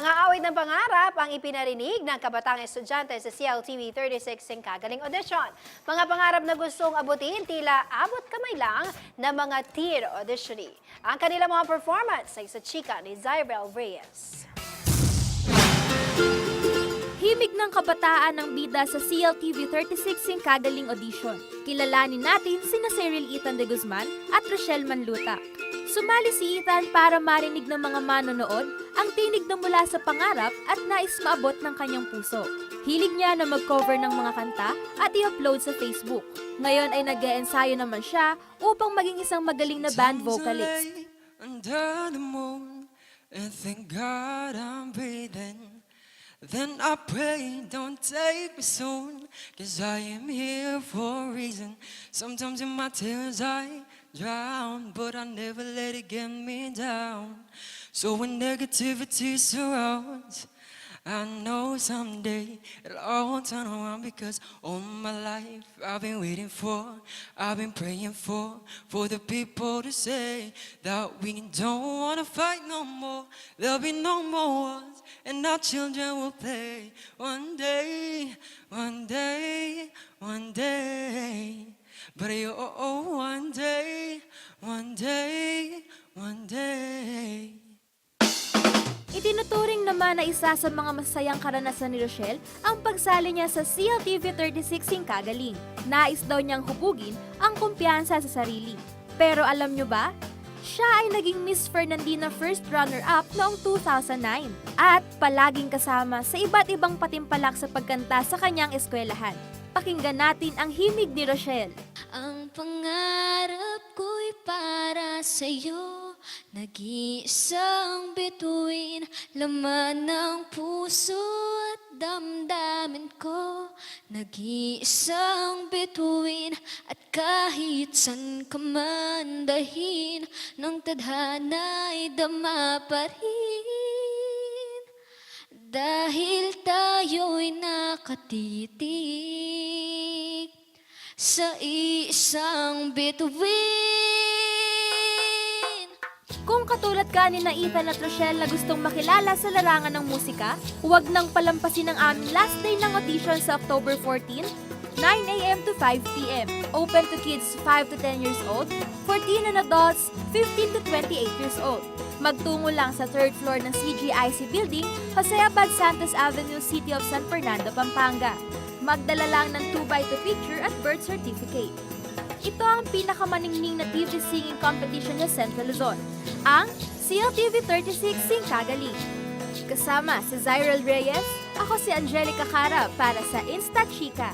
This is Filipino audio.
Mga awit ng pangarap ang ipinarinig ng kabatang estudyante sa CLTV 36 Singkagaling Audition. Mga pangarap na gustong abutin tila abot kamay lang ng mga teen auditionee. Ang kanilang mga performance ay sa chika ni Zyrel Reyes. Himig ng kabataan ng bida sa CLTV 36 Singkagaling Audition. Kilalanin natin sina Cyril Ethan de Guzman at Rochelle Manluta. Sumali si Ethan para marinig ng mga manonood ang tinig na mula sa pangarap at nais maabot ng kanyang puso. Hilig niya na mag-cover ng mga kanta at i-upload sa Facebook. Ngayon ay nag-e-ensayo naman siya upang maging isang magaling na band vocalist. Under the moon, and thank God I'm breathing. Then I pray, don't take me soon, 'cause I am here for a reason. Sometimes in my tears I drown, but I never let it get me down. So when negativity surrounds, I know someday it'll all turn around, because all my life I've been waiting for, I've been praying for the people to say that we don't wanna fight no more. There'll be no more wars, and our children will play. One day, one day, one day. But one day, one day, one day. Itinuturing naman na isa sa mga masayang karanasan ni Rochelle ang pagsali niya sa CLTV 36 Singkagaling. Nais daw niyang hubugin ang kumpiyansa sa sarili. Pero alam niyo ba? Siya ay naging Miss Fernandina first runner-up noong 2009 at palaging kasama sa iba't ibang patimpalak sa pagkanta sa kanyang eskwelahan. Pakinggan natin ang himig ni Rochelle. Ang pangarap ko'y para sa'yo, nag-iisang bituin, laman ng puso at damdamin ko. Nag-iisang bituin, at kahit san ka man dahin, ng tadhana'y dama pa rin. Dahil tayo'y nakatitig sa isang bituin. Kung katulad ka ni Ethan at Rochelle na gustong makilala sa larangan ng musika, huwag nang palampasin ang aming last day ng audition sa October 14, 9 a.m. to 5 p.m. Open to kids 5 to 10 years old, 14 and adults 15 to 28 years old. Magtungo lang sa 3rd floor ng CGIC Building, Jose Abad Santos Avenue, City of San Fernando, Pampanga. Magdala lang ng 2x2 picture at birth certificate. Ito ang pinakamaningning na TV singing competition sa Central Luzon, ang CLTV 36 Singkagaling. Kasama si Zyrel Reyes, ako si Angelica Cara para sa Insta Chika.